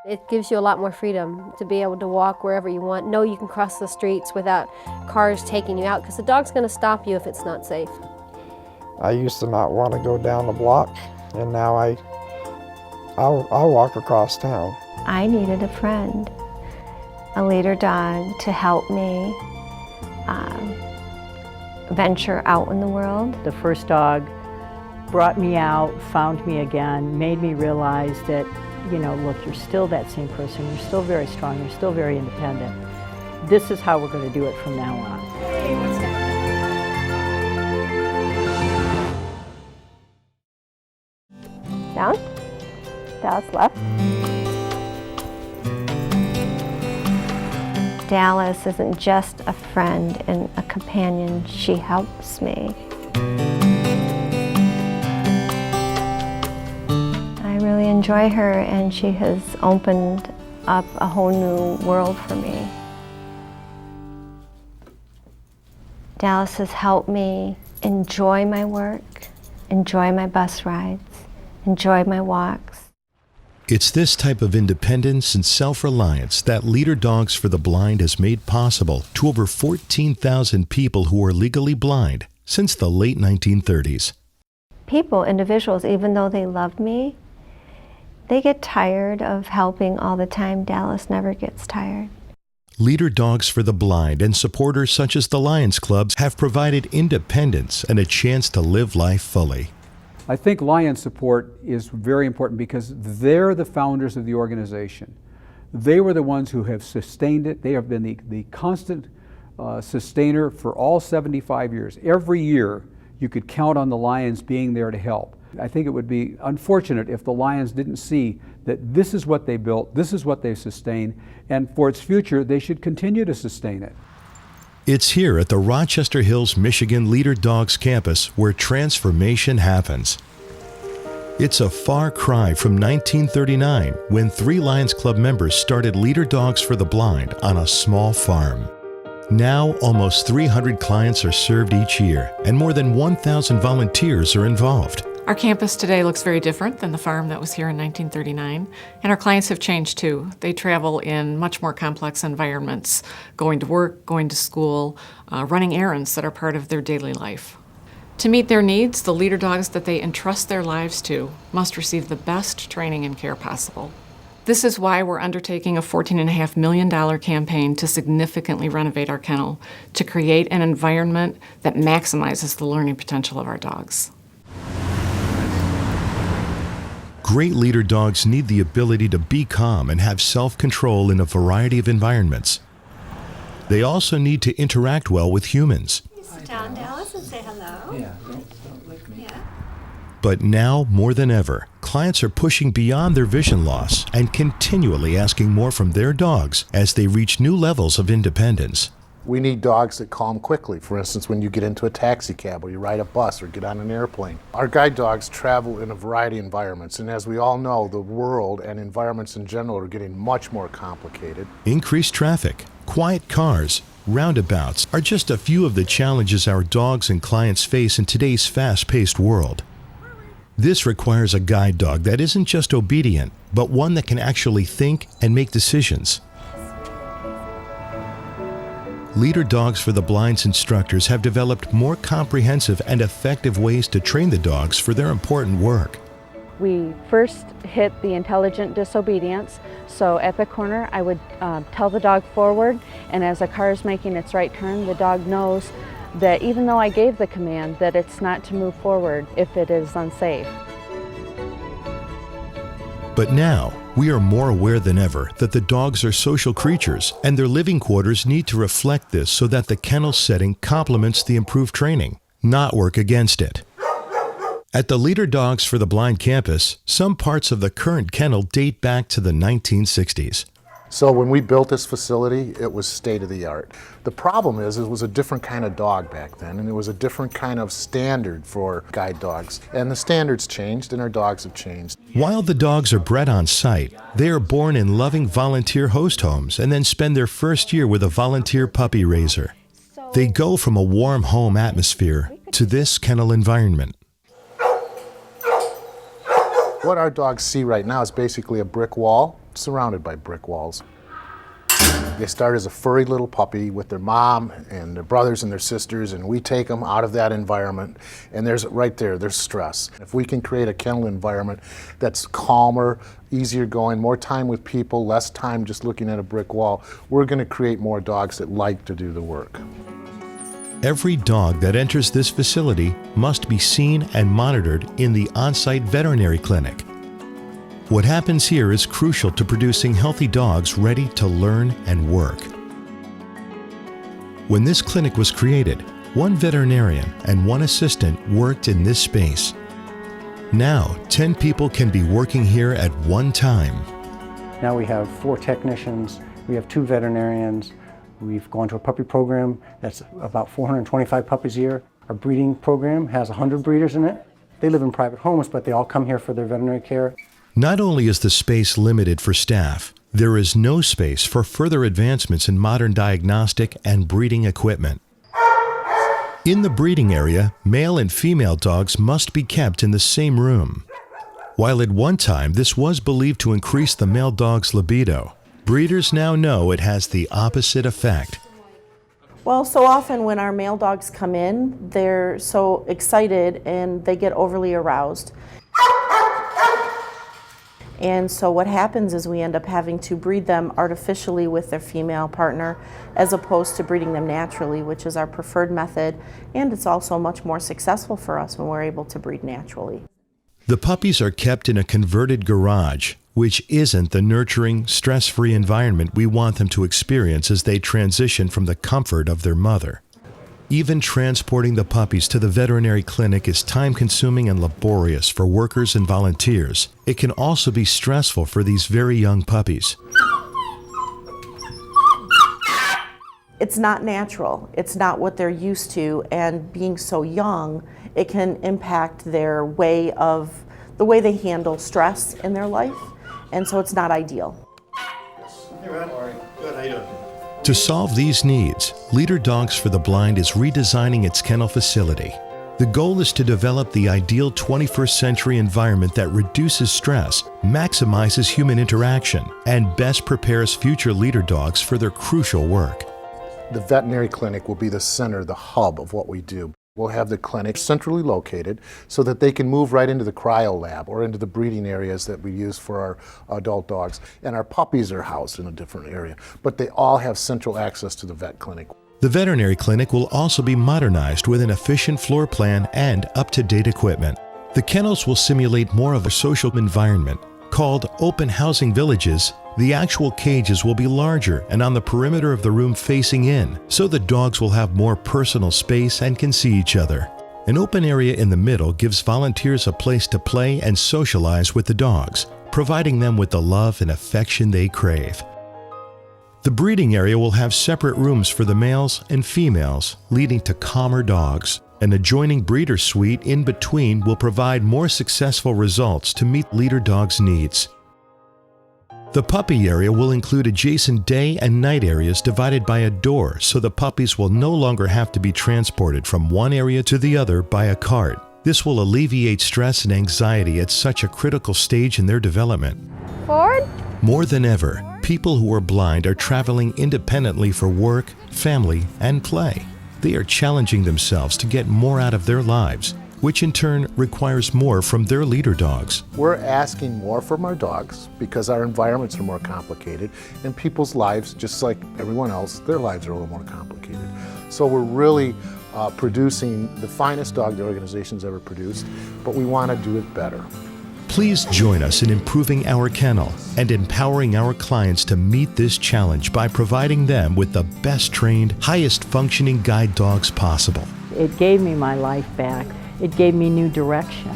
It gives you a lot more freedom to be able to walk wherever you want. Know you can cross the streets without cars taking you out, because the dog's going to stop you if it's not safe. I used to not want to go down the block, and now I'll walk across town. I needed a friend, a leader dog to help me venture out in the world. The first dog brought me out, found me again, made me realize that, you know, look, you're still that same person, you're still very strong, you're still very independent. This is how we're going to do it from now on. Hey, what's that? Down, Dallas left. Dallas isn't just a friend and a companion, she helps me. I really enjoy her, and she has opened up a whole new world for me. Dallas has helped me enjoy my work, enjoy my bus rides, enjoy my walks. It's this type of independence and self-reliance that Leader Dogs for the Blind has made possible to over 14,000 people who are legally blind since the late 1930s. People, individuals, even though they love me, they get tired of helping all the time. Dallas never gets tired. Leader Dogs for the Blind and supporters such as the Lions Clubs have provided independence and a chance to live life fully. I think Lions support is very important because they're the founders of the organization. They were the ones who have sustained it. They have been the constant sustainer for all 75 years. Every year you could count on the Lions being there to help. I think it would be unfortunate if the Lions didn't see that this is what they built, this is what they sustained, and for its future they should continue to sustain it. It's here at the Rochester Hills, Michigan Leader Dogs campus where transformation happens. It's a far cry from 1939 when 3 Lions Club members started Leader Dogs for the Blind on a small farm. Now almost 300 clients are served each year and more than 1,000 volunteers are involved. Our campus today looks very different than the farm that was here in 1939, and our clients have changed too. They travel in much more complex environments, going to work, going to school, running errands that are part of their daily life. To meet their needs, the Leader Dogs that they entrust their lives to must receive the best training and care possible. This is why we're undertaking a $14.5 million campaign to significantly renovate our kennel, to create an environment that maximizes the learning potential of our dogs. Great Leader Dogs need the ability to be calm and have self-control in a variety of environments. They also need to interact well with humans. You sit down, Dallas, and say hello. Yeah, don't lick me. Yeah. But now, more than ever, clients are pushing beyond their vision loss and continually asking more from their dogs as they reach new levels of independence. We need dogs that calm quickly. For instance, when you get into a taxi cab or you ride a bus or get on an airplane. Our guide dogs travel in a variety of environments, and as we all know, the world and environments in general are getting much more complicated. Increased traffic, quiet cars, roundabouts are just a few of the challenges our dogs and clients face in today's fast-paced world. This requires a guide dog that isn't just obedient, but one that can actually think and make decisions. Leader Dogs for the Blind's instructors have developed more comprehensive and effective ways to train the dogs for their important work. We first hit the intelligent disobedience, so at the corner I would tell the dog forward, and as a car is making its right turn, the dog knows that even though I gave the command that it's not to move forward if it is unsafe. But now, we are more aware than ever that the dogs are social creatures and their living quarters need to reflect this so that the kennel setting complements the improved training, not work against it. At the Leader Dogs for the Blind campus, some parts of the current kennel date back to the 1960s. So when we built this facility, it was state-of-the-art. The problem is it was a different kind of dog back then, and it was a different kind of standard for guide dogs. And the standards changed, and our dogs have changed. While the dogs are bred on site, they are born in loving volunteer host homes and then spend their first year with a volunteer puppy raiser. They go from a warm home atmosphere to this kennel environment. What our dogs see right now is basically a brick wall surrounded by brick walls. They start as a furry little puppy with their mom and their brothers and their sisters, and we take them out of that environment, and there's stress. If we can create a kennel environment that's calmer, easier going, more time with people, less time just looking at a brick wall, we're going to create more dogs that like to do the work. Every dog that enters this facility must be seen and monitored in the on-site veterinary clinic. What happens here is crucial to producing healthy dogs ready to learn and work. When this clinic was created, one veterinarian and one assistant worked in this space. Now, 10 people can be working here at one time. Now we have 4 technicians, we have 2 veterinarians, we've gone to a puppy program that's about 425 puppies a year. Our breeding program has 100 breeders in it. They live in private homes, but they all come here for their veterinary care. Not only is the space limited for staff, there is no space for further advancements in modern diagnostic and breeding equipment. In the breeding area, male and female dogs must be kept in the same room. While at one time this was believed to increase the male dog's libido, breeders now know it has the opposite effect. Well, so often when our male dogs come in, they're so excited and they get overly aroused. And so what happens is we end up having to breed them artificially with their female partner as opposed to breeding them naturally, which is our preferred method. And it's also much more successful for us when we're able to breed naturally. The puppies are kept in a converted garage, which isn't the nurturing, stress-free environment we want them to experience as they transition from the comfort of their mother. Even transporting the puppies to the veterinary clinic is time-consuming and laborious for workers and volunteers. It can also be stressful for these very young puppies. It's not natural. It's not what they're used to, and being so young, it can impact their the way they handle stress in their life, and so it's not ideal. Hey, Red. Good, how you doing? To solve these needs, Leader Dogs for the Blind is redesigning its kennel facility. The goal is to develop the ideal 21st century environment that reduces stress, maximizes human interaction, and best prepares future leader dogs for their crucial work. The veterinary clinic will be the center, the hub of what we do. We'll have the clinic centrally located so that they can move right into the cryo lab or into the breeding areas that we use for our adult dogs. And our puppies are housed in a different area, but they all have central access to the vet clinic. The veterinary clinic will also be modernized with an efficient floor plan and up-to-date equipment. The kennels will simulate more of a social environment. Called open housing villages, the actual cages will be larger and on the perimeter of the room facing in, so the dogs will have more personal space and can see each other. An open area in the middle gives volunteers a place to play and socialize with the dogs, providing them with the love and affection they crave. The breeding area will have separate rooms for the males and females, leading to calmer dogs. An adjoining breeder suite in between will provide more successful results to meet leader dogs' needs. The puppy area will include adjacent day and night areas divided by a door, so the puppies will no longer have to be transported from one area to the other by a cart. This will alleviate stress and anxiety at such a critical stage in their development. Forward. More than ever, people who are blind are traveling independently for work, family, and play. They are challenging themselves to get more out of their lives, which in turn requires more from their leader dogs. We're asking more from our dogs because our environments are more complicated, and people's lives, just like everyone else, their lives are a little more complicated. So we're really producing the finest dog the organization's ever produced, but we want to do it better. Please join us in improving our kennel and empowering our clients to meet this challenge by providing them with the best trained, highest functioning guide dogs possible. It gave me my life back. It gave me new direction.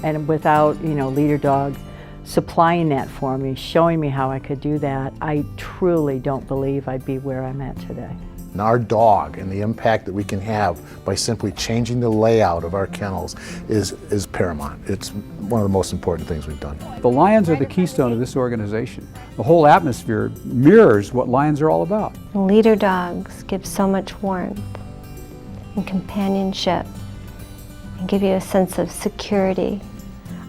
And without, Leader Dog supplying that for me, showing me how I could do that, I truly don't believe I'd be where I'm at today. And our dog and the impact that we can have by simply changing the layout of our kennels is paramount. It's one of the most important things we've done. The lions are the keystone of this organization. The whole atmosphere mirrors what lions are all about. Leader dogs give so much warmth and companionship and give you a sense of security.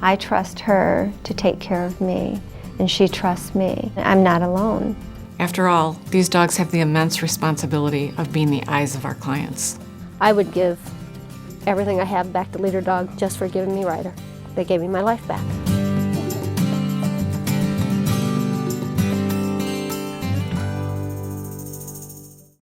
I trust her to take care of me, and she trusts me. I'm not alone. After all, these dogs have the immense responsibility of being the eyes of our clients. I would give everything I have back to Leader Dog just for giving me Ryder. They gave me my life back.